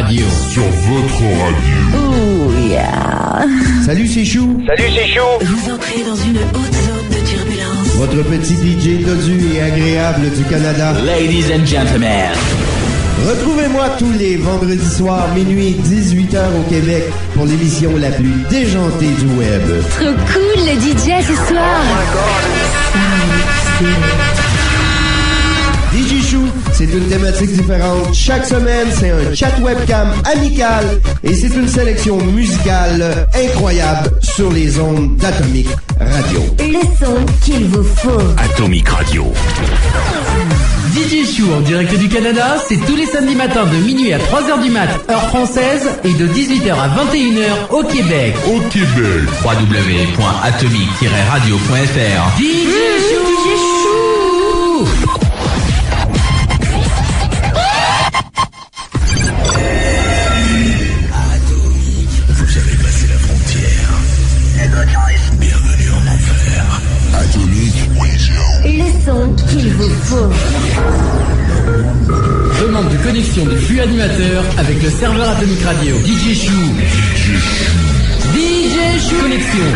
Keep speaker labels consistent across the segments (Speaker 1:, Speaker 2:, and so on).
Speaker 1: radio.
Speaker 2: Sur votre radio.
Speaker 3: Oh yeah.
Speaker 4: Salut c'est Chou.
Speaker 5: Salut c'est Chou.
Speaker 3: Vous entrez dans une haute zone de turbulence.
Speaker 4: Votre petit DJ dodu et agréable du Canada.
Speaker 1: Ladies and gentlemen.
Speaker 4: Retrouvez-moi tous les vendredis soirs, minuit, 18h au Québec, pour l'émission la plus déjantée du web.
Speaker 6: Trop cool le DJ ce soir.
Speaker 4: DJ Chou, c'est une thématique différente. Chaque semaine, c'est un chat webcam amical et c'est une sélection musicale incroyable sur les ondes d'Atomic Radio.
Speaker 6: Le son qu'il vous faut.
Speaker 1: Atomic Radio. DJ Chou en direct du Canada, c'est tous les samedis matins de minuit à 3h du mat, heure française, et de 18h à 21h au Québec.
Speaker 2: Au Québec.
Speaker 1: www.atomic-radio.fr. DJ Chou.
Speaker 2: Vous avez passé la frontière. Bienvenue en enfer. Atomic Radio.
Speaker 6: Le son qu'il vous faut.
Speaker 1: Demande de connexion du flux animateur avec le serveur Atomic Radio. DJ Chou. DJ Chou. Connexion.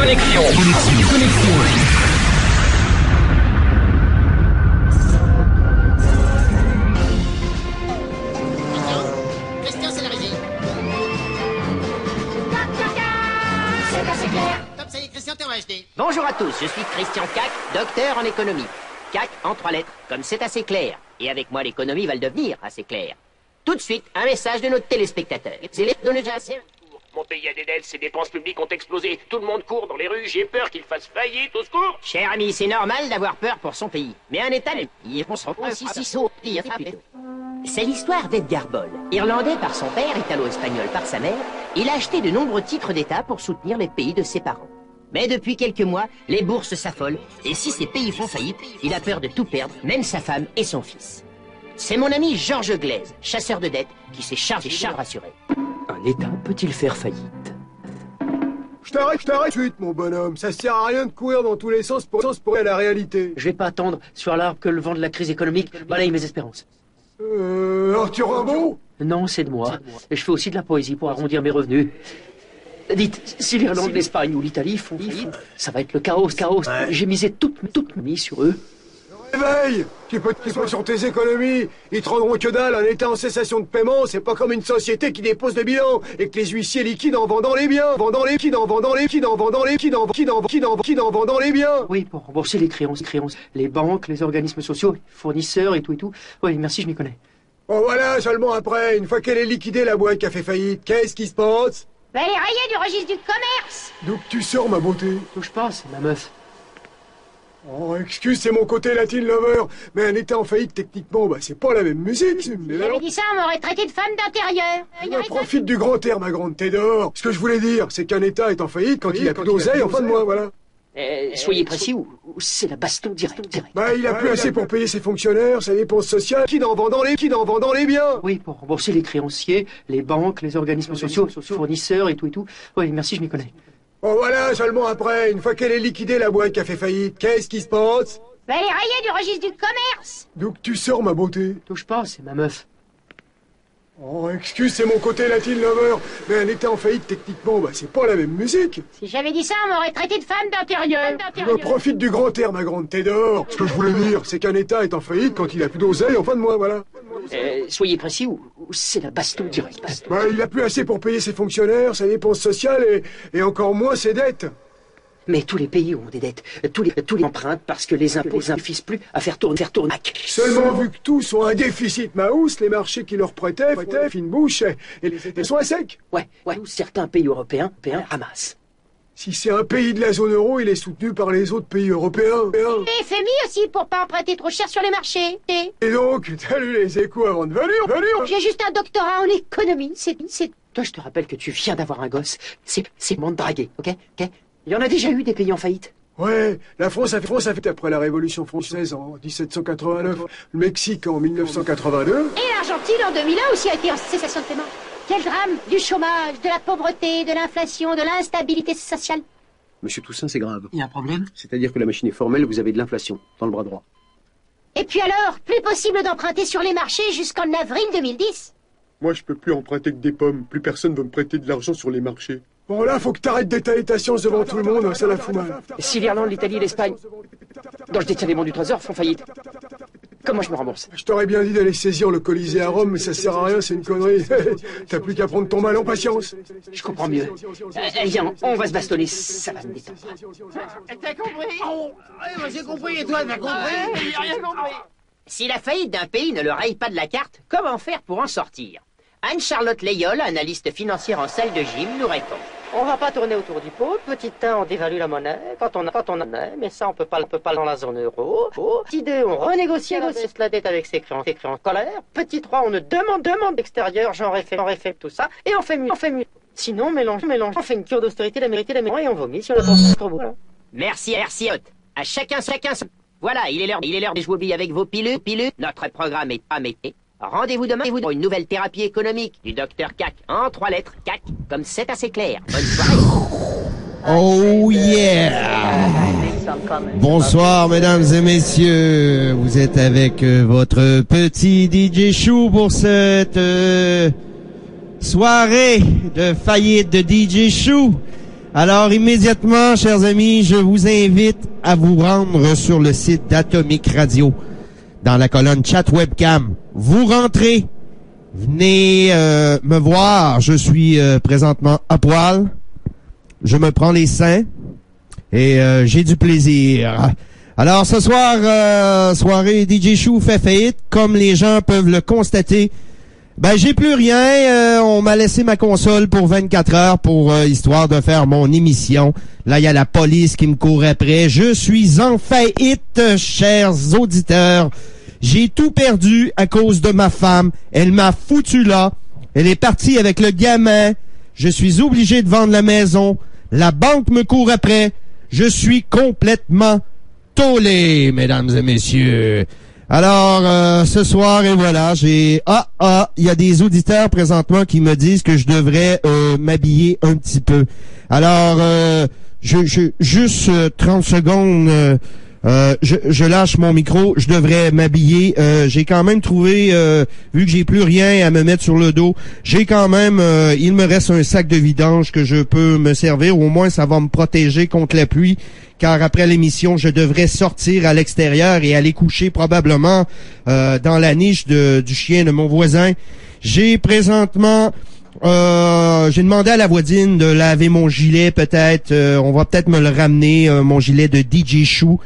Speaker 7: Christian, c'est l'arrivée. Top, ça y est, Christian, t'es acheté.
Speaker 8: Bonjour à tous, je suis Christian Cac, docteur en économie. Cac en 3 lettres, comme c'est assez clair. Et avec moi, l'économie va le devenir assez clair. Tout de suite, un message de nos téléspectateurs. C'est les données
Speaker 5: Mon pays a des dettes, ses dépenses publiques ont explosé. Tout le monde court dans les rues, j'ai peur qu'il fasse faillite, au secours.
Speaker 8: Cher ami, c'est normal d'avoir peur pour son pays. Mais un État, il on s'en C'est l'histoire d'Edgar Boll. Irlandais par son père, italo-espagnol par sa mère, il a acheté de nombreux titres d'État pour soutenir les pays de ses parents. Mais depuis quelques mois, les bourses s'affolent, et si ces pays font faillite, il a peur de tout perdre, même sa femme et son fils. C'est mon ami Georges Glaise, chasseur de dettes, qui s'est chargé de rassurer.
Speaker 9: Un État peut-il faire faillite?
Speaker 10: Je t'arrête suite, mon bonhomme. Ça sert à rien de courir dans tous les sens pour aller à la réalité.
Speaker 9: Je vais pas attendre sur l'arbre que le vent de la crise économique balaye mes espérances.
Speaker 10: Arthur Rimbaud?
Speaker 9: Non, c'est de moi. Et je fais aussi de la poésie pour arrondir mes revenus. Dites, si l'Irlande, l'Espagne ou l'Italie font faillite, ça va être le chaos. Ouais. J'ai misé toute ma mise sur eux.
Speaker 10: Réveille! Tu peux sur tes économies. Ils te rendront que dalle. Un État en cessation de paiement, c'est pas comme une société qui dépose le bilan et que les huissiers liquident en vendant les biens. En vendant les biens.
Speaker 9: Oui, pour rembourser les créances. Les banques, les organismes sociaux, les fournisseurs et tout. Oui, merci, je m'y connais.
Speaker 10: Bon voilà, seulement après, une fois qu'elle est liquidée, la boîte qui a fait faillite, qu'est-ce qui se passe?
Speaker 7: Elle est rayée du registre du commerce.
Speaker 10: D'où tu sors, ma beauté?
Speaker 9: Touche pas, c'est ma meuf.
Speaker 10: Oh, excuse, c'est mon côté Latin lover. Mais un État en faillite, techniquement, bah, c'est pas la même musique.
Speaker 7: J'avais dit ça, on m'aurait traité de femme d'intérieur.
Speaker 10: Profite du grand air, ma grande Tédor. Ce que je voulais dire, c'est qu'un État est en faillite quand il a plus d'oseille en fin de mois, voilà.
Speaker 9: Soyez précis ou c'est la baston direct.
Speaker 10: Bah, il a plus assez pour payer ses fonctionnaires, sa dépense sociale, qui en vendant les biens.
Speaker 9: Oui, pour rembourser les créanciers, les banques, les organismes sociaux, fournisseurs et tout. Oui, merci, je m'y connais.
Speaker 10: Bon voilà, seulement après, une fois qu'elle est liquidée, la boîte qui a fait faillite, qu'est-ce qui se passe?
Speaker 7: Elle est rayée du registre du commerce.
Speaker 10: D'où tu sors, ma beauté?
Speaker 9: Touche pas, c'est ma meuf.
Speaker 10: Oh, excuse, c'est mon côté Latin lover. Mais un État en faillite, techniquement, bah, c'est pas la même musique.
Speaker 7: Si j'avais dit ça, on m'aurait traité de femme d'intérieur.
Speaker 10: Profite du grand air, ma grande Tédor. Ce que je voulais dire, c'est qu'un État est en faillite quand il a plus d'oseille en fin de mois, voilà.
Speaker 9: Soyez précis ou c'est la baston direct.
Speaker 10: Bah, il a plus assez pour payer ses fonctionnaires, sa dépense sociale et encore moins ses dettes.
Speaker 9: Mais tous les pays ont des dettes, tous les empruntent parce que les impôts suffisent plus à faire tourner.
Speaker 10: Seulement vu que tous ont un déficit maous, les marchés qui leur prêtaient, fine bouche, et ils sont à sec.
Speaker 9: Ouais, certains pays européens ramassent.
Speaker 10: Si c'est un pays de la zone euro, il est soutenu par les autres pays européens.
Speaker 7: Et FMI aussi, pour pas emprunter trop cher sur les marchés.
Speaker 10: Et donc, t'as lu les échos avant de venir?
Speaker 7: J'ai juste un doctorat en économie, c'est...
Speaker 9: Toi, je te rappelle que tu viens d'avoir un gosse. C'est monde dragué, ok? Il y en a déjà eu des pays en faillite.
Speaker 10: Ouais, la France a fait après la Révolution française en 1789, le Mexique en 1982.
Speaker 7: Et l'Argentine en 2001 aussi a été en cessation de paiement. Quel drame! Du chômage, de la pauvreté, de l'inflation, de l'instabilité sociale.
Speaker 11: Monsieur Toussaint, c'est grave.
Speaker 9: Il y a un problème?
Speaker 11: C'est-à-dire que la machine est formelle, vous avez de l'inflation dans le bras droit.
Speaker 7: Et puis alors, plus possible d'emprunter sur les marchés jusqu'en avril 2010.
Speaker 10: Moi, je peux plus emprunter que des pommes. Plus personne veut me prêter de l'argent sur les marchés. Bon, là, faut que t'arrêtes d'étaler ta science devant tout le monde, ça la fout mal.
Speaker 9: Et si l'Irlande, l'Italie et l'Espagne, dont je détiens les bons du Trésor, font faillite, comment je me rembourse?
Speaker 10: Je t'aurais bien dit d'aller saisir le Colisée à Rome, mais ça sert à rien, c'est une connerie. T'as plus qu'à prendre ton mal en patience.
Speaker 9: Je comprends mieux. Viens, on va se bastonner, ça va me détendre.
Speaker 8: T'as compris?
Speaker 12: Moi j'ai compris, et toi t'as compris?
Speaker 8: J'ai rien compris. Si la faillite d'un pays ne le raye pas de la carte, comment faire pour en sortir? Anne-Charlotte Layol, analyste financière en salle de gym, nous répond.
Speaker 13: On va pas tourner autour du pot. Petit 1, on dévalue la monnaie. Quand on a, mais ça on peut pas dans la zone euro. Petit 2, on renégocie la dette avec ses créanciers en colère. Petit 3, on ne demande d'extérieur, j'en fait tout ça, et on fait mieux. Sinon, mélange, on fait une cure d'austérité, la mérité, et on vomit sur le trop beau.
Speaker 8: Merci, Hot. À chacun. Voilà, il est l'heure de jouer billes avec vos pilules. Notre programme est pas mété. Rendez-vous demain pour une nouvelle thérapie économique du Dr Cac en 3 lettres. Cac, comme c'est assez clair. Bonne soirée.
Speaker 4: Oh yeah! Bonsoir mesdames et messieurs, vous êtes avec votre petit DJ Chou pour cette soirée de faillite de DJ Chou. Alors immédiatement, chers amis, je vous invite à vous rendre sur le site d'Atomic Radio. Dans la colonne chat webcam, vous rentrez, venez me voir, je suis présentement à poil, je me prends les seins et j'ai du plaisir. Alors ce soir, soirée DJ Chou fait faillite, comme les gens peuvent le constater. Ben j'ai plus rien, on m'a laissé ma console pour 24 heures pour histoire de faire mon émission. Là il y a la police qui me court après. Je suis en faillite, chers auditeurs. J'ai tout perdu à cause de ma femme. Elle m'a foutu là. Elle est partie avec le gamin. Je suis obligé de vendre la maison. La banque me court après. Je suis complètement tollé, mesdames et messieurs. Alors, ce soir, et voilà, il y a des auditeurs présentement qui me disent que je devrais m'habiller un petit peu. Alors, juste 30 secondes, je lâche mon micro, je devrais m'habiller. J'ai quand même trouvé, vu que j'ai plus rien à me mettre sur le dos, j'ai quand même, il me reste un sac de vidange que je peux me servir. Au moins, ça va me protéger contre la pluie. Car après l'émission, je devrais sortir à l'extérieur et aller coucher probablement dans la niche du chien de mon voisin. J'ai présentement... j'ai demandé à la voisine de laver mon gilet, peut-être. On va peut-être me le ramener, mon gilet de DJ Chou.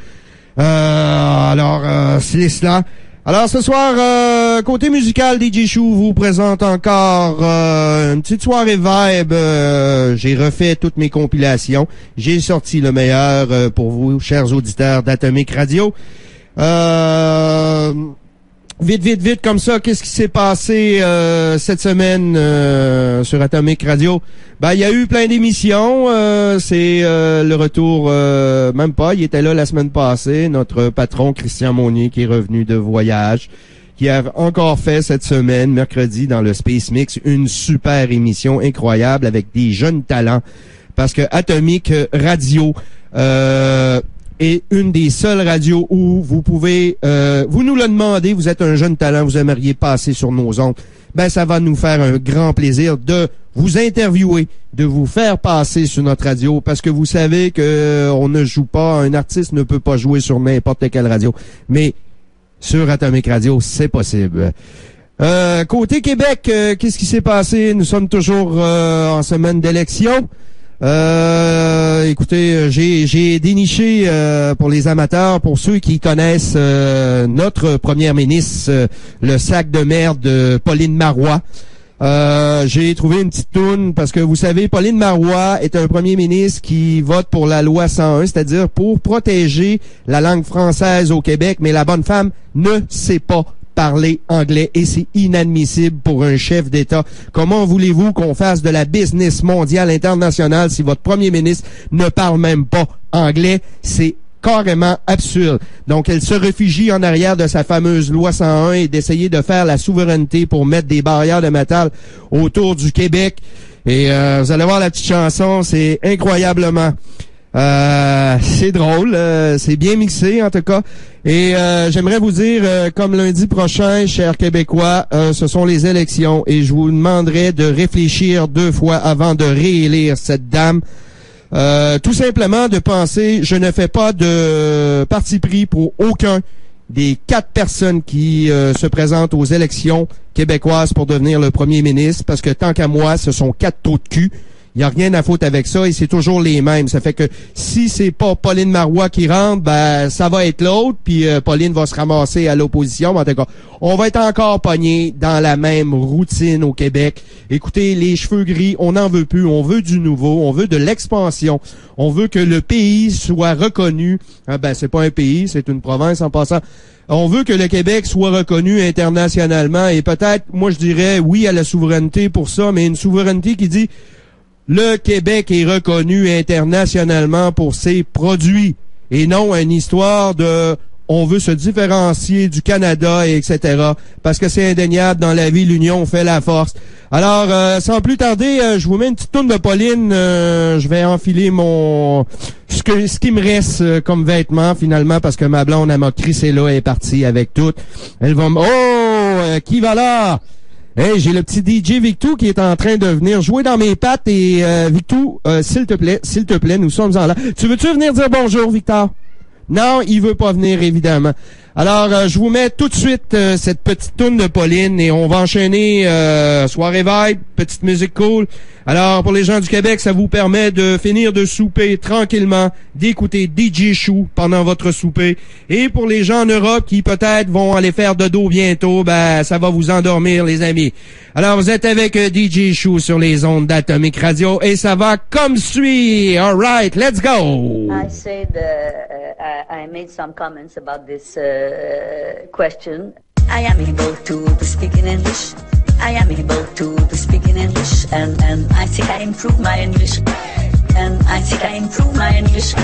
Speaker 4: Alors, c'est cela. Alors, ce soir, côté musical, DJ Chou vous présente encore une petite soirée vibe. J'ai refait toutes mes compilations. J'ai sorti le meilleur pour vous, chers auditeurs d'Atomic Radio. Vite, comme ça, qu'est-ce qui s'est passé cette semaine sur Atomic Radio? Ben, il y a eu plein d'émissions. C'est le retour, même pas, il était là la semaine passée, notre patron Christian Monnier qui est revenu de voyage, qui a encore fait cette semaine, mercredi, dans le Space Mix, une super émission incroyable avec des jeunes talents. Parce que Atomic Radio est une des seules radios où vous pouvez, vous nous le demandez, vous êtes un jeune talent, vous aimeriez passer sur nos ondes, ben ça va nous faire un grand plaisir de vous interviewer, de vous faire passer sur notre radio, parce que vous savez que on ne joue pas, un artiste ne peut pas jouer sur n'importe quelle radio, mais sur Atomic Radio, c'est possible. Côté Québec, qu'est-ce qui s'est passé? Nous sommes toujours en semaine d'élection. Écoutez, j'ai déniché pour les amateurs, pour ceux qui connaissent notre première ministre, le sac de merde de Pauline Marois. J'ai trouvé une petite toune parce que vous savez, Pauline Marois est un premier ministre qui vote pour la loi 101, c'est-à-dire pour protéger la langue française au Québec, mais la bonne femme ne sait pas parler anglais et c'est inadmissible pour un chef d'État. Comment voulez-vous qu'on fasse de la business mondiale internationale si votre premier ministre ne parle même pas anglais? C'est carrément absurde. Donc, elle se réfugie en arrière de sa fameuse loi 101 et d'essayer de faire la souveraineté pour mettre des barrières de métal autour du Québec. Et vous allez voir la petite chanson, c'est incroyablement. C'est drôle, c'est bien mixé en tout cas. Et j'aimerais vous dire, comme lundi prochain, chers Québécois, ce sont les élections et je vous demanderai de réfléchir 2 fois avant de réélire cette dame. Tout simplement de penser, je ne fais pas de parti pris pour aucun des 4 personnes qui se présentent aux élections québécoises pour devenir le premier ministre, parce que tant qu'à moi, ce sont 4 trous de cul. Il n'y a rien à foutre avec ça et c'est toujours les mêmes. Ça fait que si c'est pas Pauline Marois qui rentre, ben ça va être l'autre, puis Pauline va se ramasser à l'opposition. En tout cas, on va être encore pogné dans la même routine au Québec. Écoutez, les cheveux gris, on n'en veut plus. On veut du nouveau, on veut de l'expansion. On veut que le pays soit reconnu. C'est pas un pays, c'est une province en passant. On veut que le Québec soit reconnu internationalement et peut-être, moi je dirais oui à la souveraineté pour ça, mais une souveraineté qui dit le Québec est reconnu internationalement pour ses produits et non une histoire de on veut se différencier du Canada et etc. Parce que c'est indéniable dans la vie, l'union fait la force. Alors, sans plus tarder, je vous mets une petite tourne de Pauline. Je vais enfiler ce qui me reste comme vêtements finalement parce que ma blonde elle m'a crissé là, elle est partie avec tout. Elle va qui va là? Hey, j'ai le petit DJ Victou qui est en train de venir jouer dans mes pattes et Victou, s'il te plaît, nous sommes en là. Tu veux-tu venir dire bonjour, Victor? Non, il veut pas venir, évidemment. Alors, je vous mets tout de suite cette petite toune de Pauline et on va enchaîner soirée vibe, petite musique cool. Alors, pour les gens du Québec, ça vous permet de finir de souper tranquillement, d'écouter DJ Chou pendant votre souper. Et pour les gens en Europe qui peut-être vont aller faire dodo bientôt, ça va vous endormir, les amis. Alors, vous êtes avec DJ Chou sur les ondes d'Atomic Radio et ça va comme suit. All right, let's go.
Speaker 14: I said I made some comments about this question. I am able to speak in English. I am able to speak in English, and I think I improved my English. And I think I improved my English.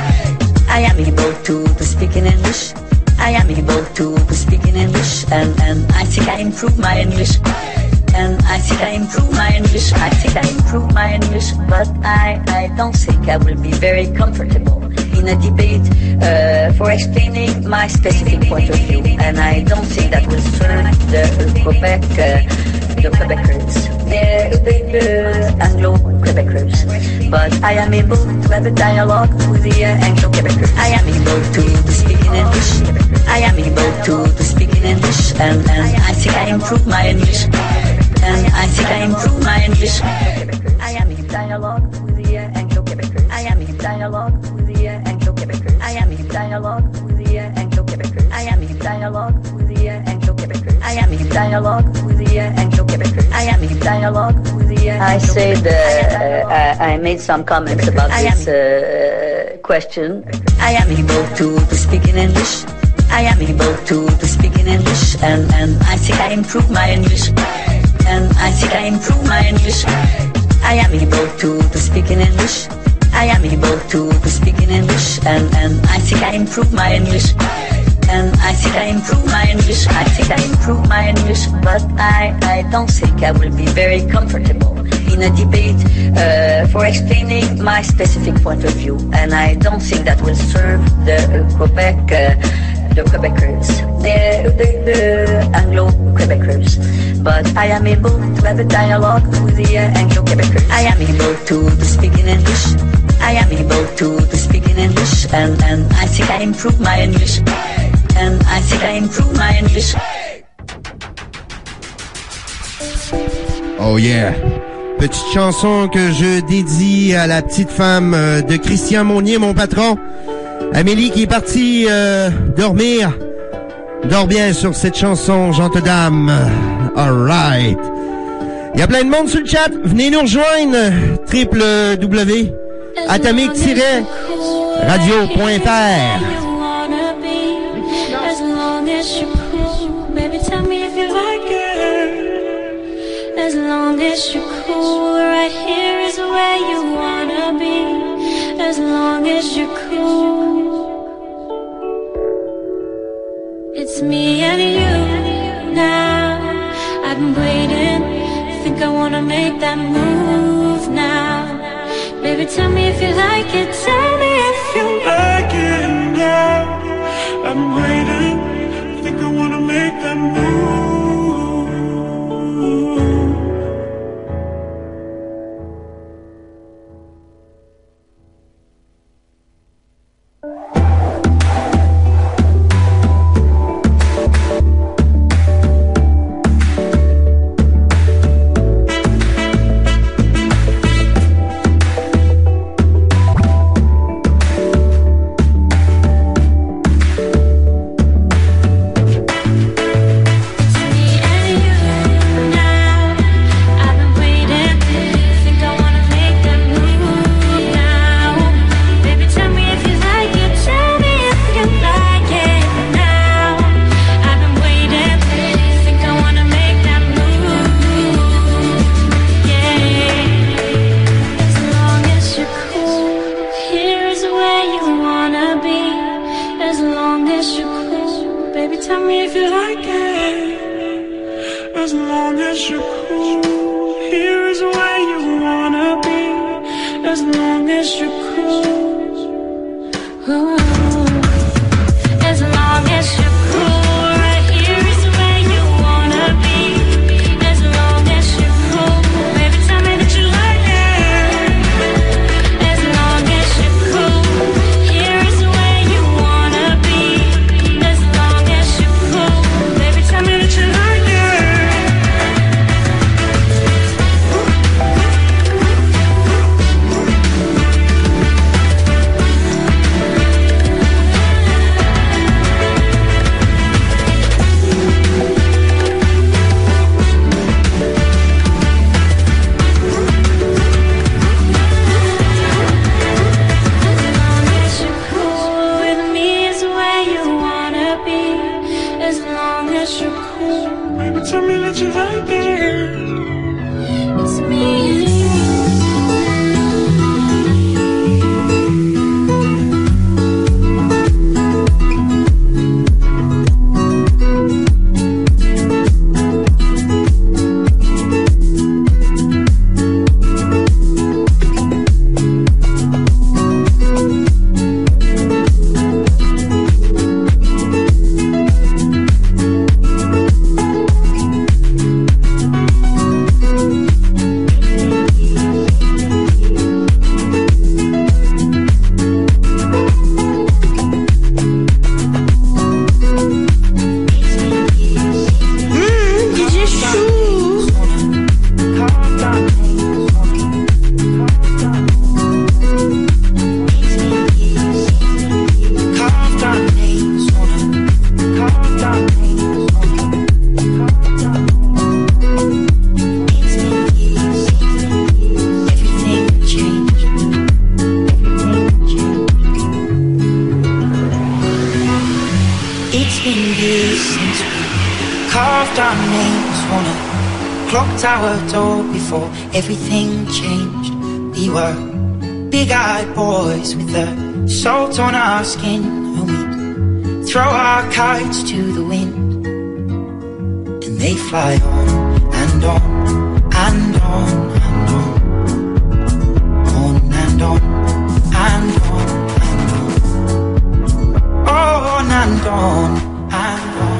Speaker 14: I am able to speak in English. I am able to speak in English, and I think I improved my English. And I think I improved my English. I think I improved my English, but I don't think I will be very comfortable in a debate for explaining my specific point of view. And I don't think that will serve the Quebecers, the Anglo-Quebecers. But I am able to have a dialogue with the Anglo-Quebecers. I am able to speak in English. I am able to speak in English, and I think I improved my English. And I think I improved my English. I am in dialogue with the Anglo-Quebecers. I am in dialogue with the Anglo-Quebecers. I am in dialogue with the Anglo-Quebecers. I am in dialogue with the Anglo-Quebecers. I am in dialogue with the Anglo-Quebecers. I am in dialogue with the I said I made some comments about this question. I am able to speak in English. I am able to speak in English, and I think I improved my English. And I think I improved my English. I am able to speak in English. I am able to speak in English, and I think I improved my English. And I think I improved my English. I think I improved my English, but I don't think I will be very comfortable in a debate for explaining my specific point of view. And I don't think that will serve the Quebecers, the Anglo-Quebecers. But I am able to have a dialogue with the Anglo-Quebecers. I am able to speak in English. I am able to speak in English, and I think I improved my English. And I think I improved my English.
Speaker 4: Oh yeah! Petite chanson que je dédie à la petite femme de Christian Monnier, mon patron. Amélie qui est partie dormir. Dors bien sur cette chanson, gente dame. All right. Il y a plein de monde sur le chat. Venez nous rejoindre. www.atomic-radio.fr.
Speaker 15: As long as you're cool, baby, tell me if you like it. As long as you're cool, right here is where you wanna be. As long as you're cool. It's me and you now. I've been waiting. Think I wanna make that move now. Baby, tell me if you like it. Tell me if if you like it now. I've been waiting, I think I wanna make that move.
Speaker 16: Everything changed. We were big-eyed boys with the salt on our skin, and we'd throw our kites to the wind, and they fly on and on and on and on, on and on and on and on, on and on and on.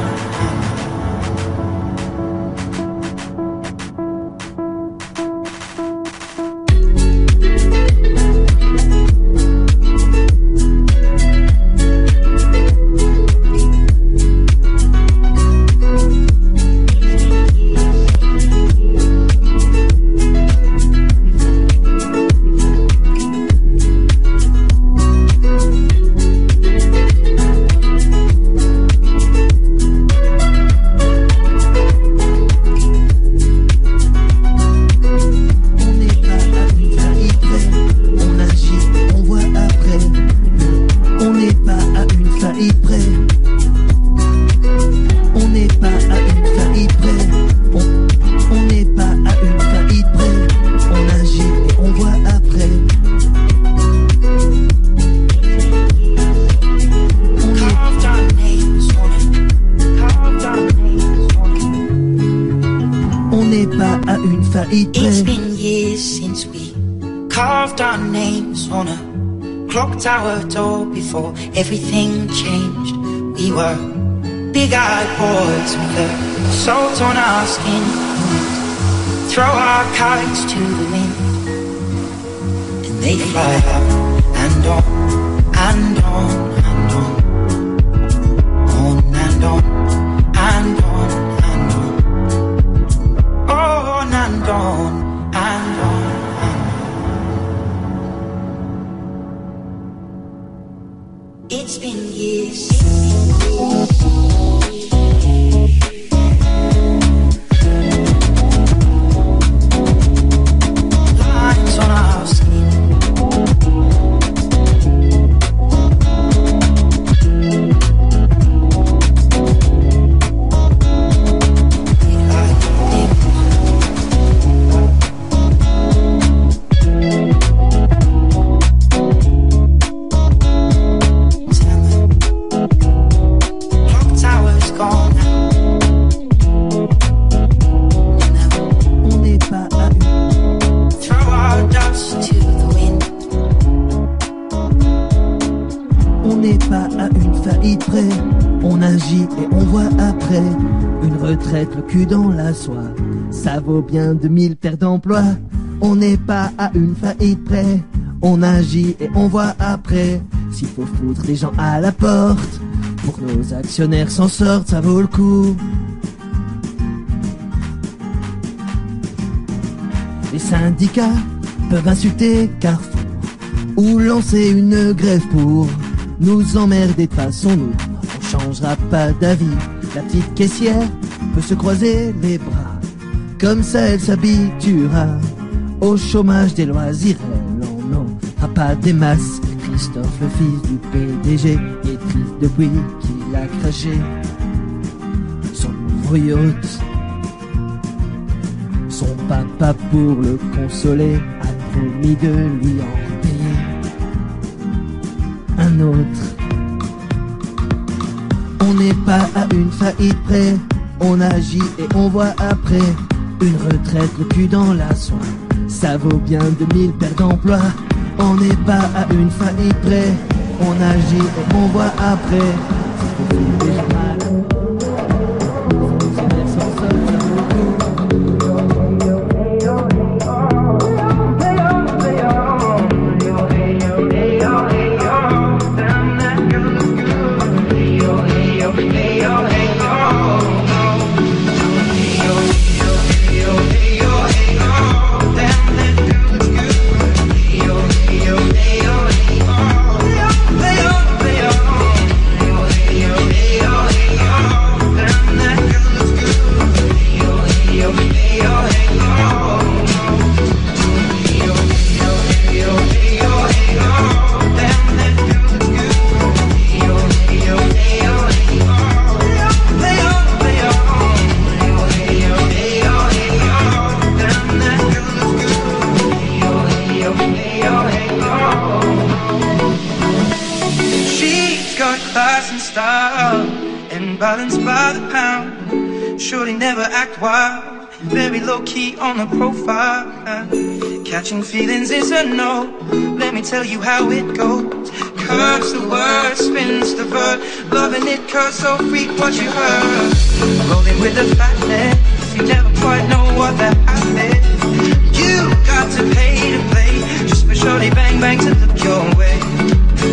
Speaker 16: clock tower door before everything changed. We were big-eyed boys with the salt on our skin. Throw our kites to the wind, and they fly up and on and on and on, on and on and on and on, on and on and on. It's been years. Lines on our skin.
Speaker 17: On agit et on voit après. Une retraite, le cul dans la soie, ça vaut bien 2000 paires d'emplois. On n'est pas à une faillite près. On agit et on voit après. S'il faut foutre les gens à la porte pour que nos actionnaires s'en sortent, ça vaut le coup. Les syndicats peuvent insulter Carrefour ou lancer une grève pour nous emmerder. De façon, nous on changera pas d'avis. La petite caissière peut se croiser les bras, comme ça elle s'habituera au chômage des loisirs. Elle en aura pas des masses. Christophe, le fils du PDG, est triste depuis qu'il a craché son nouveau yacht. Son papa, pour le consoler, a promis de lui en payer un autre. On n'est pas à une faillite près. On agit et on voit après. Une retraite, le cul dans la soie, ça vaut bien 2000 paires d'emplois. On n'est pas à une faillite près. On agit et on voit après.
Speaker 16: Balanced by the pound, surely never act wild. Very low key on the profile. Catching feelings is a no. Let me tell you how it goes. Curves the word, spins the verb. Loving it cause so freak what you heard. Rolling with the fatness, you never quite know what that happened. You got to pay to play, just for shorty bang bang to look your way.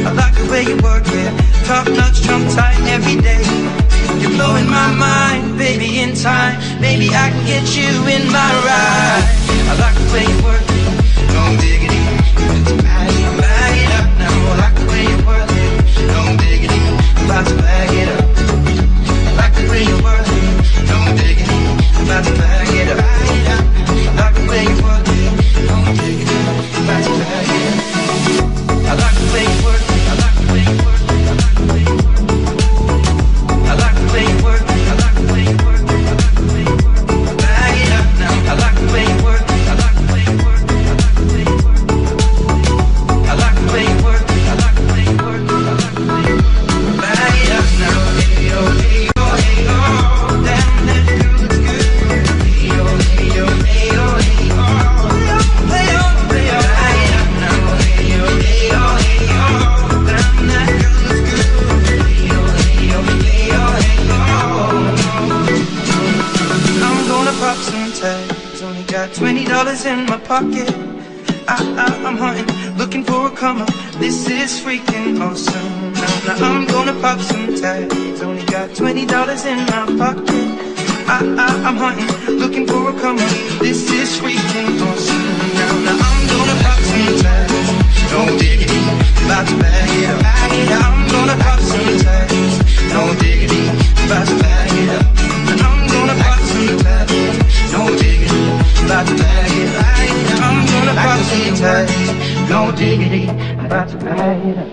Speaker 16: I like the way you work it, top notch, trump tight every day. You're blowing my mind, baby, in time. Maybe I can get you in my ride. I like the way you work it, no diggity. It's bag it up now. I like the way you work it, no diggity. I'm about to bag it up. I like the way you work it, no diggity. I'm about to bag it up. I like the way you work it, no diggity. I'm about to bag it up. I like the way you work it, I like the way you work it, I like the way you work it. I like the way you work it, I like the way you work it, I like the way you work it. Bag it up now. I like the way you work it, I like the way you work it. Only got $20 in my pocket. I'm hunting, looking for a come up. This is freaking awesome. Now I'm gonna pop some tags. Only got $20 in my pocket. I'm hunting, looking for a come up. This is freaking awesome. Now I'm gonna pop some tags. No diggity, about to bag it up. I'm gonna pop some tags. No diggity, about to bag it up. I'm gonna pop some tags. No diggity, about to bag it up. I'm gonna pop some tags. No diggity, about to bag it up.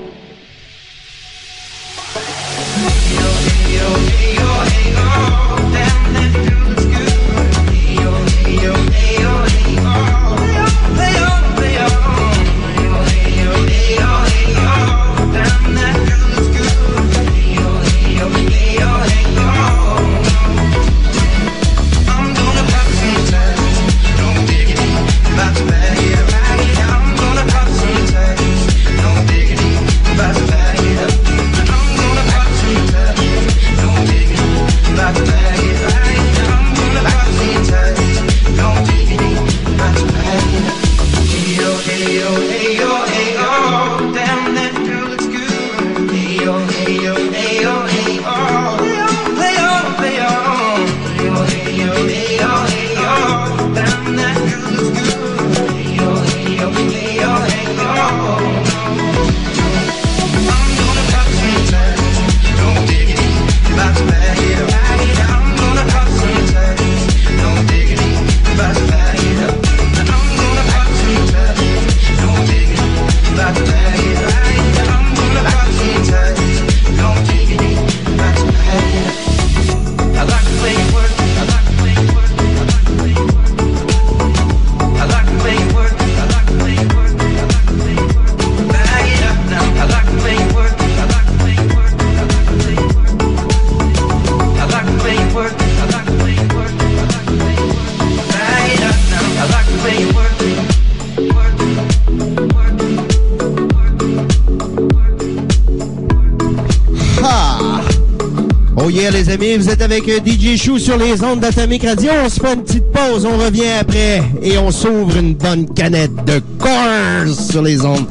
Speaker 4: Les amis, vous êtes avec DJ Chou sur les ondes d'Atomic Radio. On se fait une petite pause, on revient après et on s'ouvre une bonne canette de Coors sur les ondes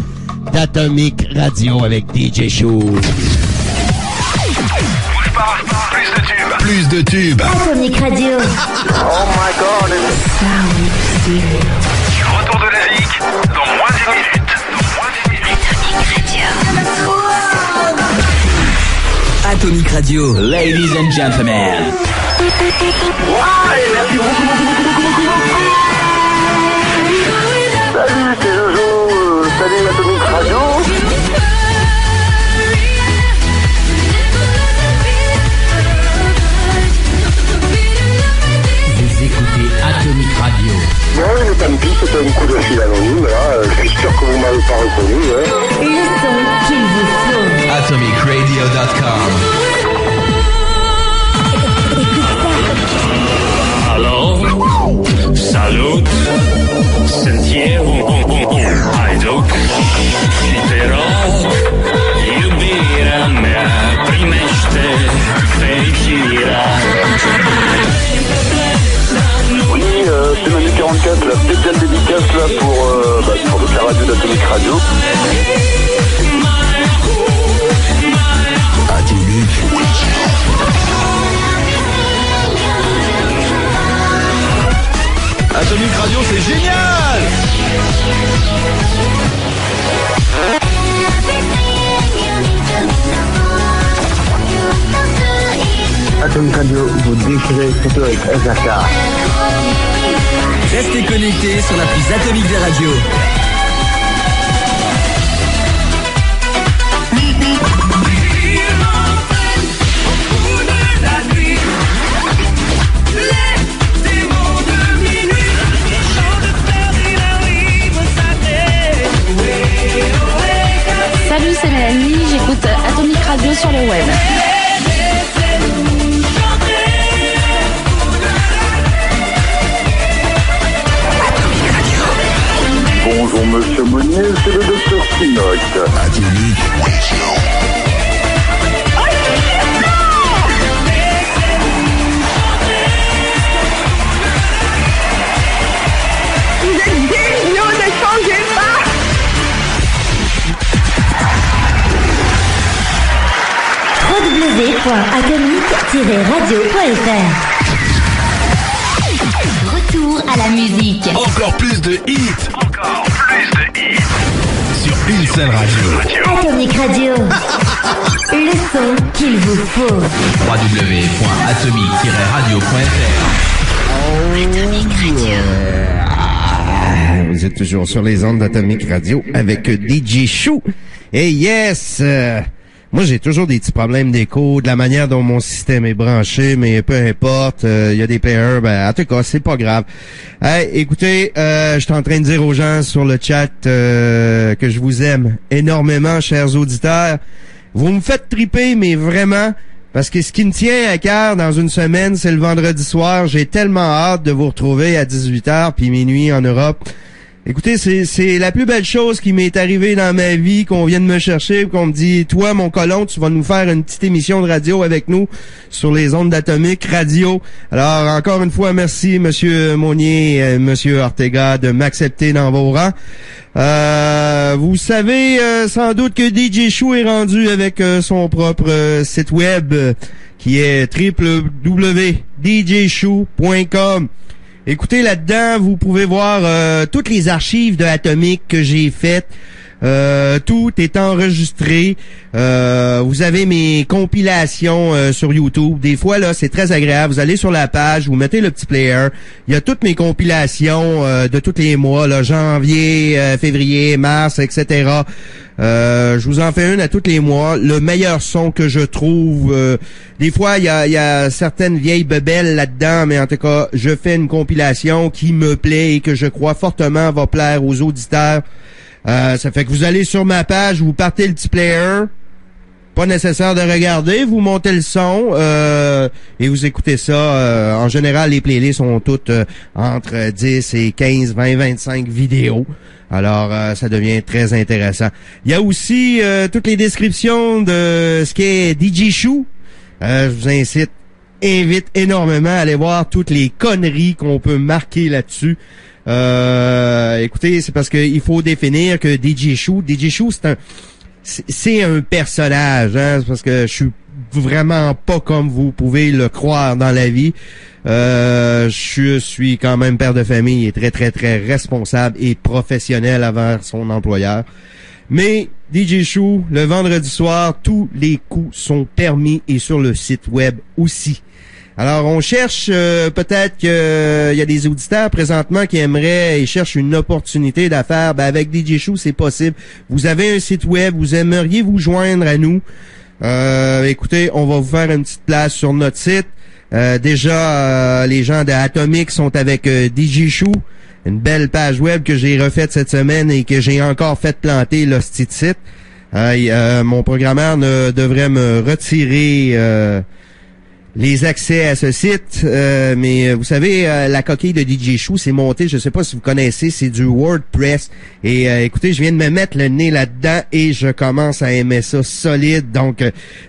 Speaker 4: d'Atomic Radio avec DJ Chou.
Speaker 2: Bouge pas, plus de tubes.
Speaker 6: Atomic Radio.
Speaker 2: Oh my god. Retour de la zik dans moins d'une minute.
Speaker 1: Atomic Radio, ladies and gentlemen.
Speaker 2: Merci beaucoup. Salut, c'est Jojo. Salut Atomic Radio.
Speaker 1: Vous écoutez Atomic Radio.
Speaker 2: Non, mais tant pis, c'était un coup de fil anonyme, là. Je suis sûr que vous m'avez pas reconnu, hein.
Speaker 6: Le son qu'il vous faut.
Speaker 1: AtomicRadio.com.
Speaker 18: Hallo, salut, sentiero, hajduk, però, iubira mea primește fericirea.
Speaker 2: Oui, c'est Manu 44, la spéciale dédicace là pour toute la radio d'Atomic Radio.
Speaker 19: Atomic Radio, c'est génial!
Speaker 2: Atomic Radio, vous déchirez surtout avec SRK.
Speaker 1: Restez connectés sur la prise Atomic des radios.
Speaker 20: Salut, c'est Mélanie, j'écoute Atomic Radio sur le web.
Speaker 2: Bonjour Monsieur Monnier, c'est le Dr Spinock. Atomic Radio.
Speaker 6: www.atomique-radio.fr. Retour à la musique.
Speaker 19: Encore plus de hits. Encore plus de hits. Sur une seule radio.
Speaker 6: Atomique Radio. Le son qu'il vous faut.
Speaker 18: www.atomique-radio.fr.
Speaker 6: Atomique Radio.
Speaker 4: Vous êtes toujours sur les ondes d'Atomique Radio avec DJ Chou. Et yes! Moi, j'ai toujours des petits problèmes d'écho, de la manière dont mon système est branché, mais peu importe, il y a des players, en tout cas, c'est pas grave. Hey, écoutez, je suis en train de dire aux gens sur le chat que je vous aime énormément, chers auditeurs. Vous me faites triper, mais vraiment, parce que ce qui me tient à cœur dans une semaine, c'est le vendredi soir. J'ai tellement hâte de vous retrouver à 18h puis minuit en Europe. Écoutez, c'est la plus belle chose qui m'est arrivée dans ma vie, qu'on vienne me chercher, qu'on me dit, toi, mon colon, tu vas nous faire une petite émission de radio avec nous sur les ondes d'Atomique Radio. Alors, encore une fois, merci, Monsieur Monnier, Monsieur Ortega, de m'accepter dans vos rangs. Vous savez sans doute que DJ Chou est rendu avec son propre site web qui est www.djchou.com. Écoutez, là-dedans, vous pouvez voir toutes les archives de Atomique que j'ai faites. Tout est enregistré. Vous avez mes compilations sur YouTube. Des fois, là, c'est très agréable. Vous allez sur la page, vous mettez le petit player. Il y a toutes mes compilations de tous les mois, là, janvier, février, mars, etc. Je vous en fais une à tous les mois. Le meilleur son que je trouve. Des fois, il y a certaines vieilles bebelles là-dedans, mais en tout cas, je fais une compilation qui me plaît et que je crois fortement va plaire aux auditeurs. Ça fait que vous allez sur ma page, vous partez le petit player. Pas nécessaire de regarder, vous montez le son et vous écoutez ça. En général, les playlists sont toutes entre 10 et 15, 20, 25 vidéos. Alors, ça devient très intéressant. Il y a aussi toutes les descriptions de ce qu'est DJ Chou. Je vous invite énormément à aller voir toutes les conneries qu'on peut marquer là-dessus. Écoutez, c'est parce qu'il faut définir que DJ Chou, c'est un personnage, hein, c'est parce que je suis vraiment pas comme vous pouvez le croire dans la vie. Je suis quand même père de famille et très, très, très responsable et professionnel envers son employeur. Mais DJ Chou, le vendredi soir, tous les coups sont permis et sur le site web aussi. Alors, on cherche, peut-être qu'il y a des auditeurs présentement qui aimeraient et cherchent une opportunité d'affaires. Avec DJ Chou, c'est possible. Vous avez un site web, vous aimeriez vous joindre à nous. Écoutez, on va vous faire une petite place sur notre site. Déjà, les gens de Atomique sont avec DJ Chou. Une belle page web que j'ai refaite cette semaine et que j'ai encore fait planter le site. Mon programmeur devrait me retirer les accès à ce site, mais vous savez, la coquille de DJ Chou, c'est monté, je sais pas si vous connaissez, c'est du WordPress. Et écoutez, je viens de me mettre le nez là-dedans et je commence à aimer ça solide. Donc,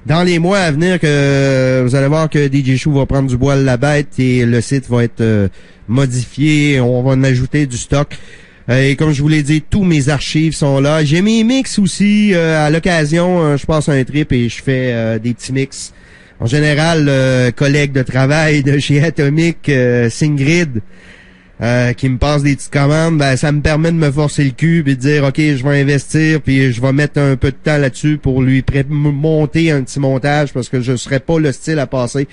Speaker 4: dans les mois à venir, que vous allez voir que DJ Chou va prendre du poil la bête et le site va être modifié. On va en ajouter du stock. Et comme je vous l'ai dit, tous mes archives sont là. J'ai mes mix aussi. À l'occasion, je passe un trip et je fais des petits mix. En général, collègue de travail de chez Atomique, Singrid, qui me passe des petites commandes, ça me permet de me forcer le cul et de dire, OK, je vais investir puis je vais mettre un peu de temps là-dessus pour lui monter un petit montage parce que je serais pas le style à passer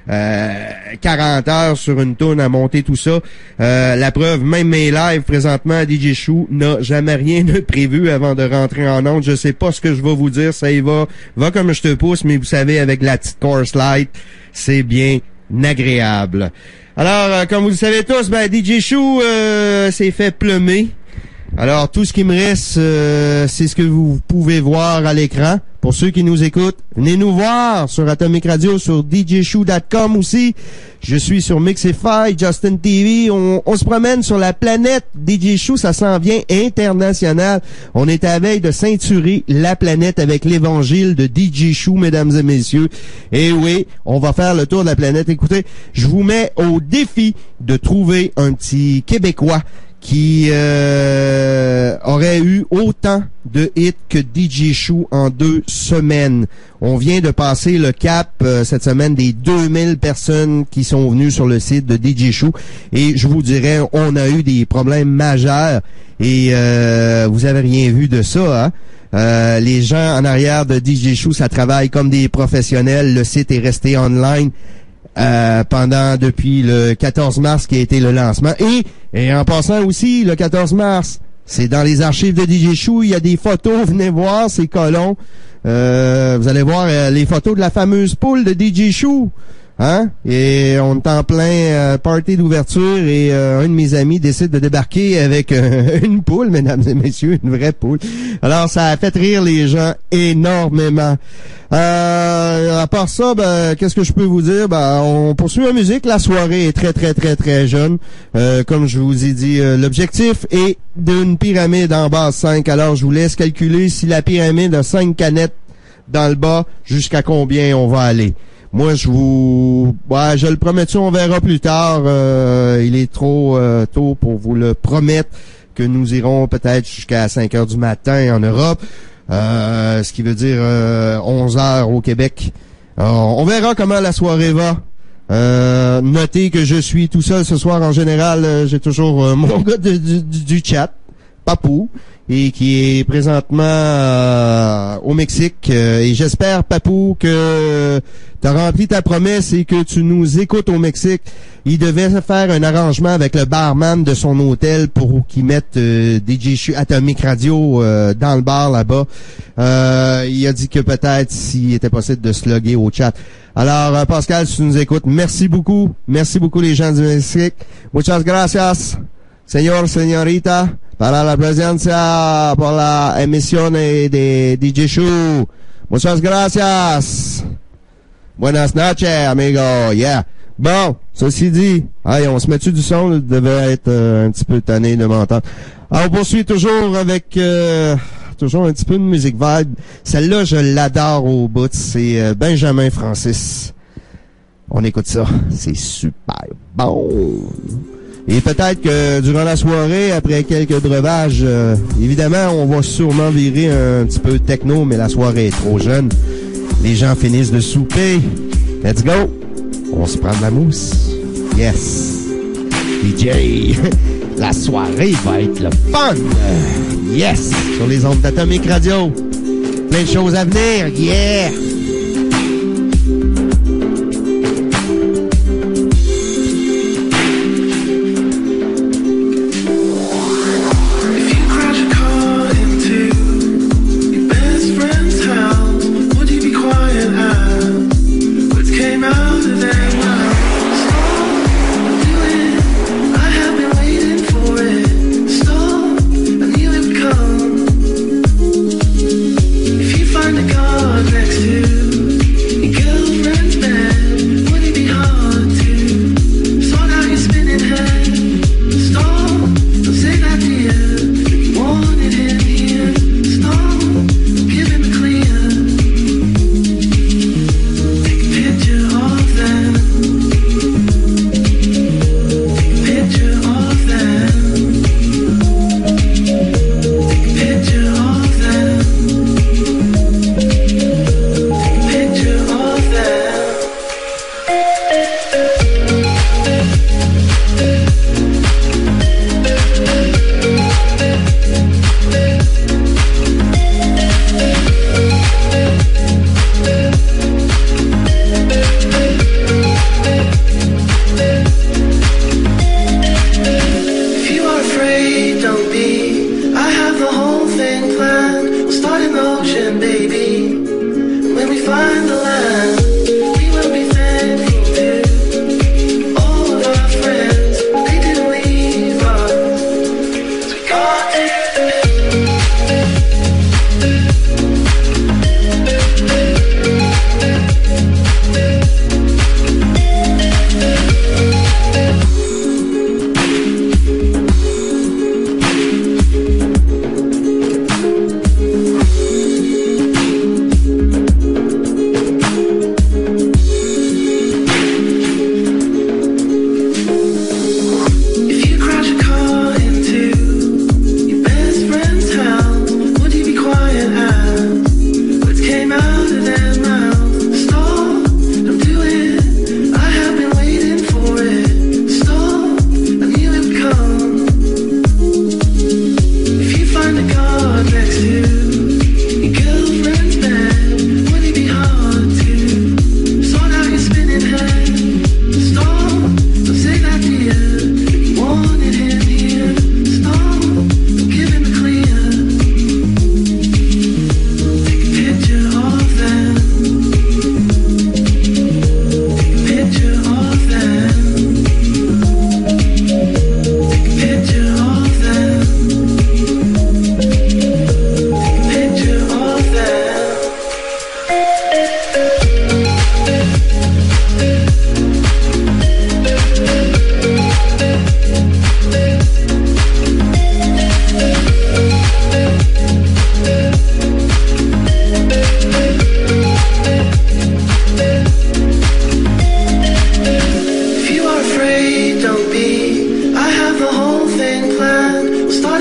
Speaker 4: 40 heures sur une tourne à monter tout ça. La preuve, même mes lives présentement à DJ Chou n'a jamais rien de prévu avant de rentrer en onde. Je sais pas ce que je vais vous dire, ça y va comme je te pousse, mais vous savez, avec la petite course light, c'est bien agréable. Alors, comme vous le savez tous, DJ Chou s'est fait plumer. Alors, tout ce qui me reste, c'est ce que vous pouvez voir à l'écran. Pour ceux qui nous écoutent, venez nous voir sur Atomic Radio, sur djchou.com aussi. Je suis sur Mixify, Justin TV. On se promène sur la planète. DJ Chou, ça s'en vient international. On est à veille de ceinturer la planète avec l'évangile de DJ Chou, mesdames et messieurs. Et oui, on va faire le tour de la planète. Écoutez, je vous mets au défi de trouver un petit Québécois qui aurait eu autant de hits que DJ Chou en 2 semaines. On vient de passer le cap cette semaine des 2000 personnes qui sont venues sur le site de DJ Chou. Et je vous dirais, on a eu des problèmes majeurs et vous avez rien vu de ça, hein? Les gens en arrière de DJ Chou, ça travaille comme des professionnels. Le site est resté online depuis le 14 mars qui a été le lancement. Et en passant aussi, le 14 mars, c'est dans les archives de DJ Chou, il y a des photos, venez voir, c'est colons. Vous allez voir les photos de la fameuse poule de DJ Chou. Hein? Et on est en plein party d'ouverture et un de mes amis décide de débarquer avec une poule, mesdames et messieurs, une vraie poule. Alors, ça a fait rire les gens énormément. À part ça, qu'est-ce que je peux vous dire? On poursuit la musique. La soirée est très, très, très, très jeune. Comme je vous ai dit, l'objectif est d'une pyramide en base 5. Alors, je vous laisse calculer si la pyramide a 5 canettes dans le bas, jusqu'à combien on va aller. Moi, je le promets, on verra plus tard. Il est trop tôt pour vous le promettre que nous irons peut-être jusqu'à 5 heures du matin en Europe. Ce qui veut dire 11 heures au Québec. On verra comment la soirée va. Notez que je suis tout seul ce soir. En général, j'ai toujours mon gars du chat, Papou, et qui est présentement au Mexique. Et j'espère, Papou, que tu as rempli ta promesse et que tu nous écoutes au Mexique. Il devait faire un arrangement avec le barman de son hôtel pour qu'il mette DJ Chou Atomic Radio dans le bar là-bas. Il a dit que peut-être s'il était possible de se loguer au chat. Alors, Pascal, si tu nous écoutes, merci beaucoup. Merci beaucoup les gens du Mexique. Muchas gracias, señor, señorita, para la presencia por la emisión de DJ Chou. Muchas gracias. Buenas noches, amigo. Yeah. Bon, ceci dit, hey, on se met-tu du son? Là, devait être un petit peu tanné de m'entendre. Alors, on poursuit toujours avec toujours un petit peu de musique vibe. Celle-là, je l'adore au bout. C'est Benjamin Francis. On écoute ça. C'est super bon. Et peut-être que durant la soirée, après quelques breuvages, évidemment, on va sûrement virer un petit peu techno, mais la soirée est trop jeune. Les gens finissent de souper. Let's go! On se prend de la mousse. Yes! DJ! La soirée va être le fun! Yes! Sur les ondes d'Atomic Radio. Plein de choses à venir. Yeah!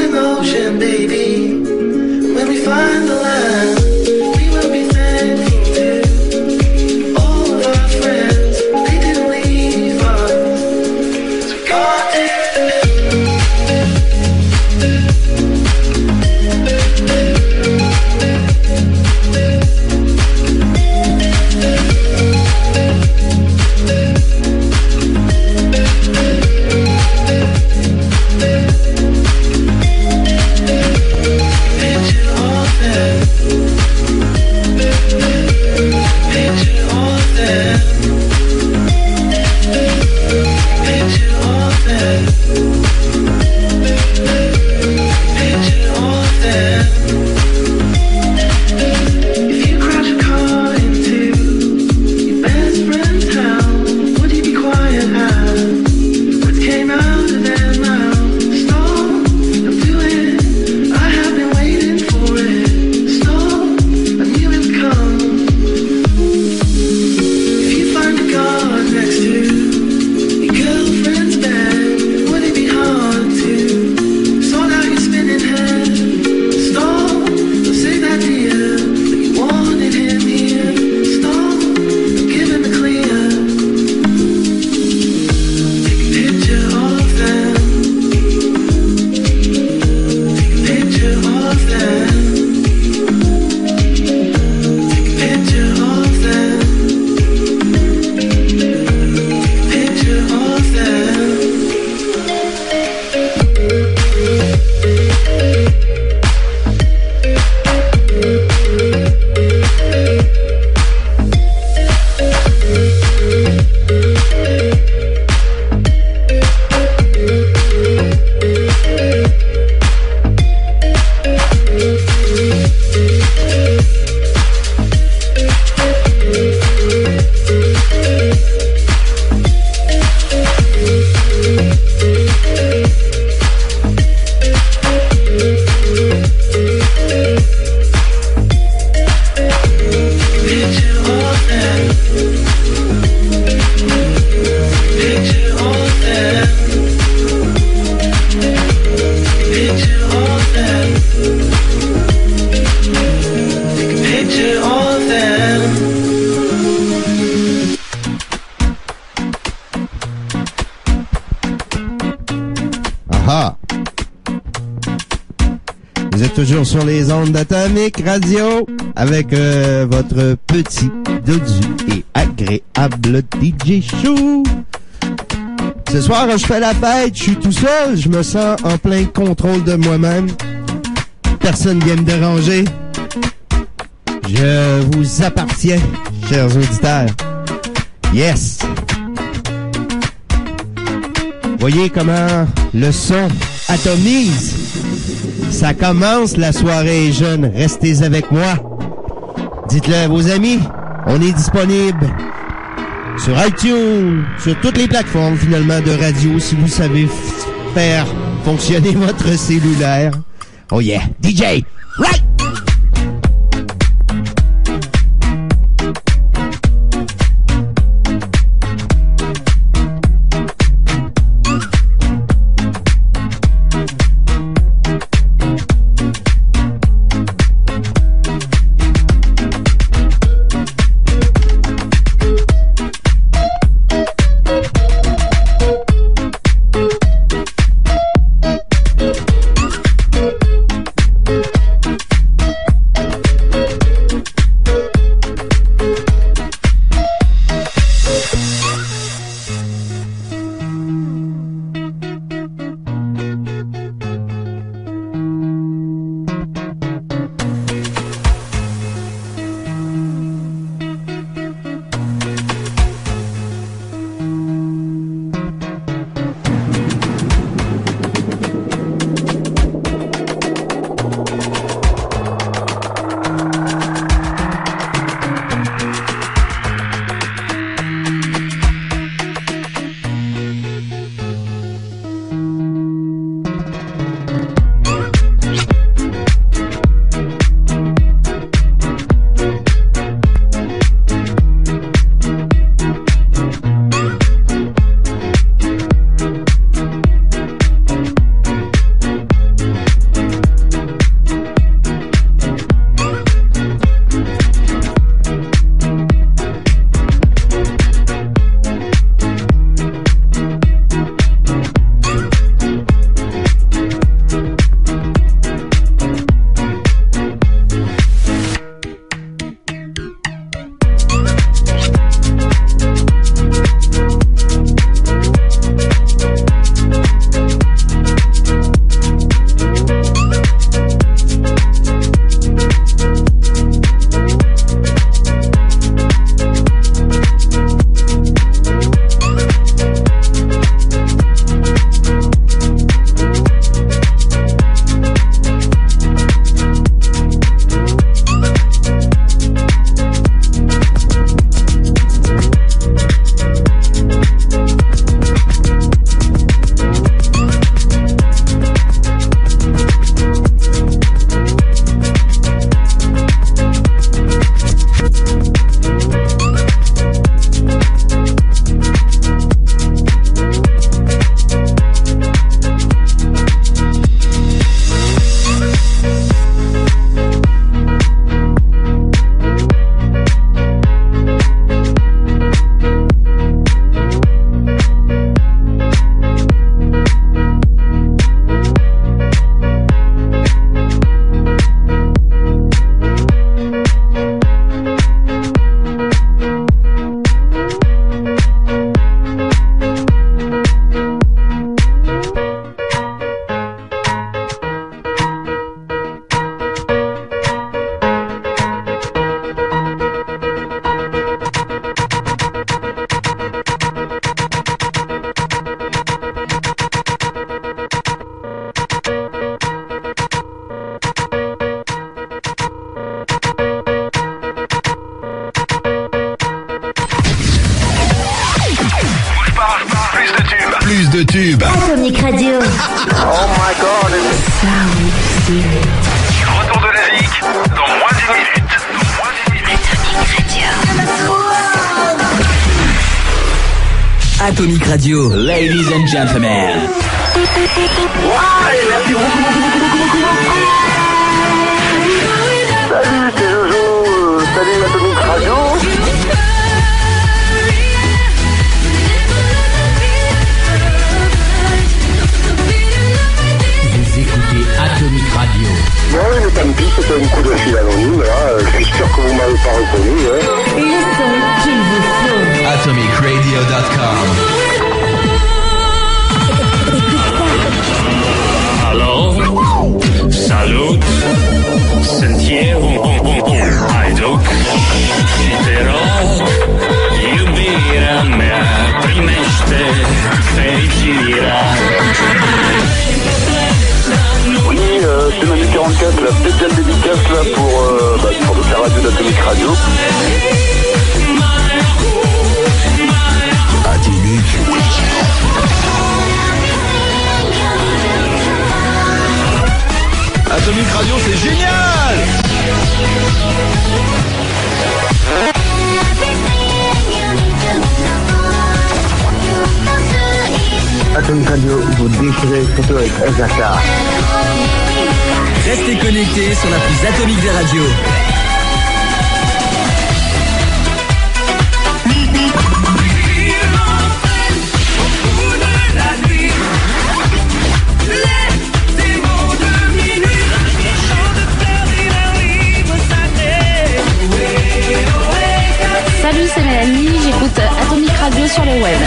Speaker 16: golden ocean, baby. When we find the land, we will be thankful to all of our friends. They didn't leave us, so God
Speaker 4: toujours sur les ondes d'Atomic Radio avec votre petit, dodu et agréable DJ Chou. Ce soir, je fais la fête, je suis tout seul, je me sens en plein contrôle de moi-même. Personne vient me déranger. Je vous appartiens, chers auditeurs. Yes! Voyez comment le son atomise. Ça commence, la soirée est jeune. Restez avec moi. Dites-le à vos amis. On est disponible sur iTunes, sur toutes les plateformes finalement de radio si vous savez faire fonctionner votre cellulaire. Oh yeah, DJ, right!
Speaker 2: Oh my god.
Speaker 19: Retour de la Zik dans moins d'une minute.
Speaker 1: Atomic Radio. Ladies and gentlemen.
Speaker 2: Salut, c'est Jojo. Salut Atomic Radio.
Speaker 1: Vous écoutez Atomic Radio.
Speaker 2: Non, mais tant pis, c'était une coup de fil anonyme, là. Je suis sûr que vous m'avez pas reconnu, hein.
Speaker 6: Le son qu'il vous faut.
Speaker 1: AtomicRadio.com.
Speaker 18: Hallo, salut, sentiero, hajduk, però, iubira mea primește fericirea.
Speaker 2: Oui, c'est Manu 44, la spéciale dédicace, là, pour toute la radio d'Atomic Radio.
Speaker 19: Atomic Radio, c'est génial!
Speaker 2: Atomic Radio, vous déchirez surtout avec SHA.
Speaker 1: Restez connectés sur la plus atomique des radios.
Speaker 20: Salut, c'est Mélanie, j'écoute Atomic Radio sur le web.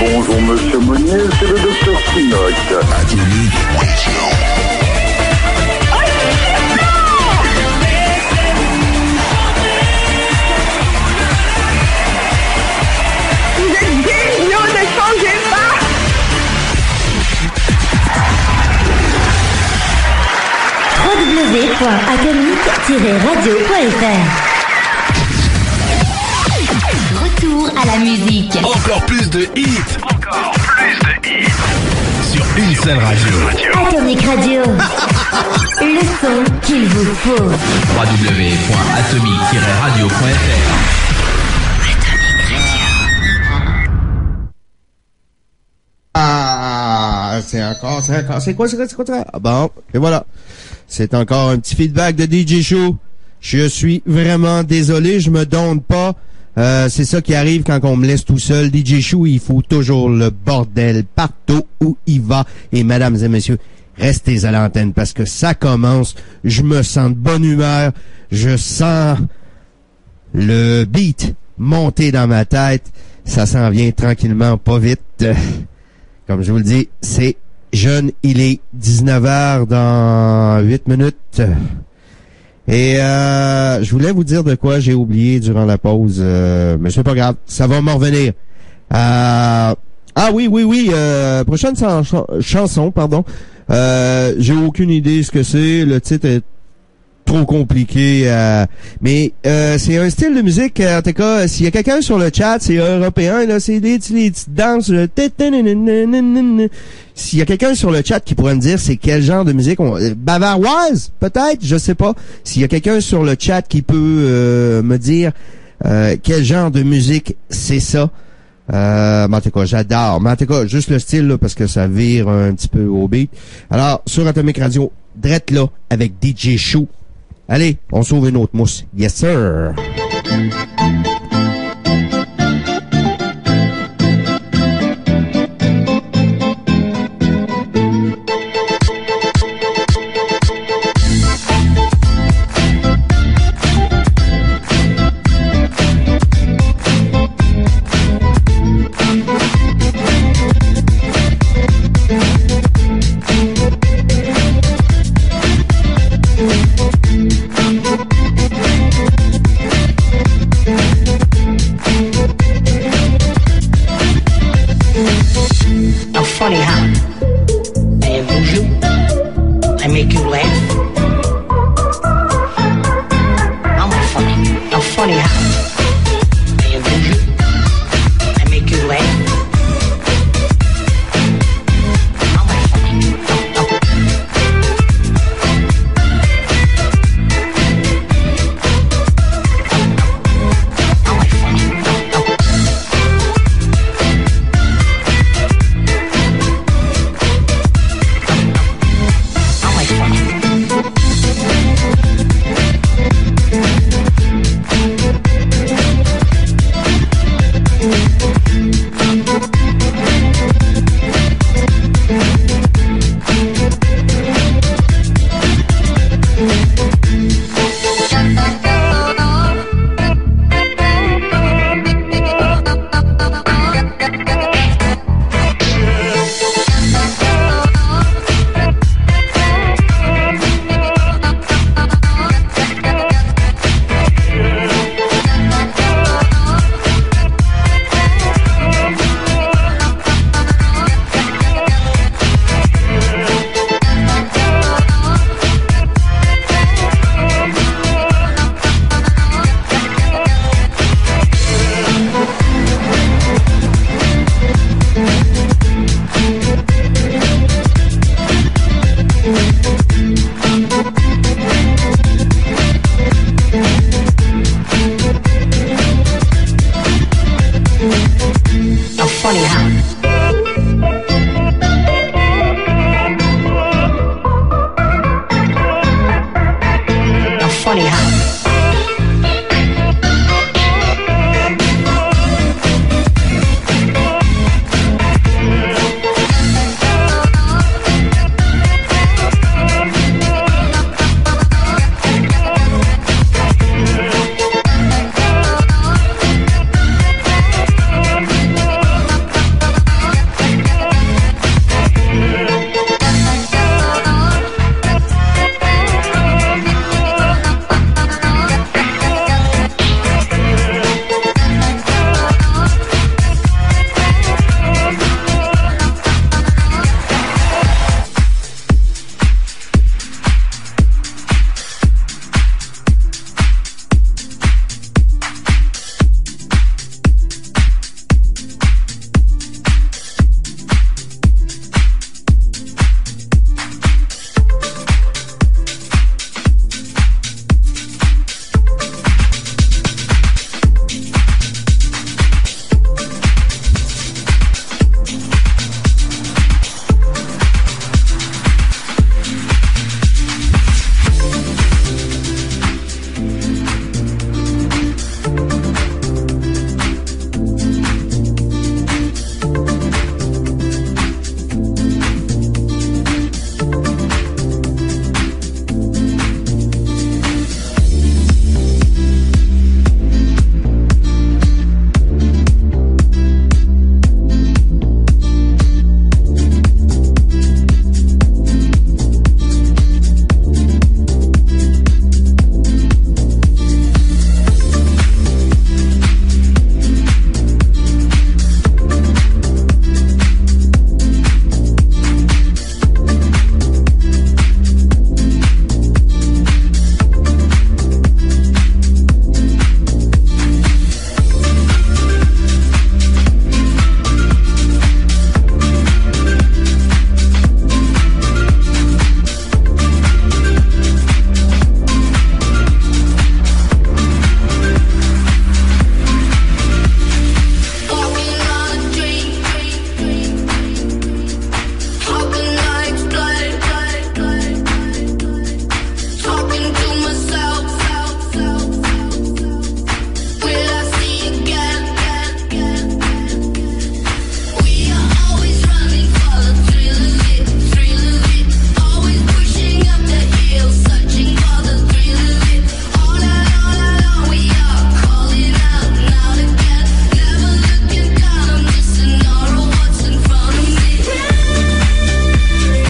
Speaker 2: Bonjour Monsieur Monnier, c'est le docteur Sinoc. Atomic Radio.
Speaker 12: Vous êtes géniaux, ne changez pas!
Speaker 6: www.atomic-radio.fr. Retour à la musique.
Speaker 19: Encore plus de hits. Encore plus de hits. Sur une seule radio.
Speaker 6: Atomic Radio. Le son qu'il vous faut.
Speaker 1: www.atomic-radio.fr.
Speaker 4: Ah, c'est quoi? Ah bon, et voilà. C'est encore un petit feedback de DJ Show. Je suis vraiment désolé, je me donne pas. C'est ça qui arrive quand on me laisse tout seul. DJ Show, il faut toujours le bordel partout où il va. Et mesdames et messieurs, restez à l'antenne parce que ça commence. Je me sens de bonne humeur. Je sens le beat monter dans ma tête. Ça s'en vient tranquillement, pas vite. Comme je vous le dis, c'est jeune. Il est 19h dans 8 minutes. Et je voulais vous dire de quoi j'ai oublié durant la pause, mais c'est pas grave, ça va m'en revenir. Oui, prochaine chanson, pardon. J'ai aucune idée ce que c'est, le titre est trop compliqué, mais c'est un style de musique, en tout cas, s'il y a quelqu'un sur le chat, c'est européen, là, c'est des petites danses, s'il y a quelqu'un sur le chat qui pourrait me dire c'est quel genre de musique, bavaroise, peut-être, je sais pas. S'il y a quelqu'un sur le chat qui peut me dire quel genre de musique c'est ça, en tout cas, j'adore. Mais en tout cas, juste le style, là, parce que ça vire un petit peu au beat. Alors, sur Atomic Radio, drette là, avec DJ Show. Allez, on sauve une autre mousse. Yes, sir!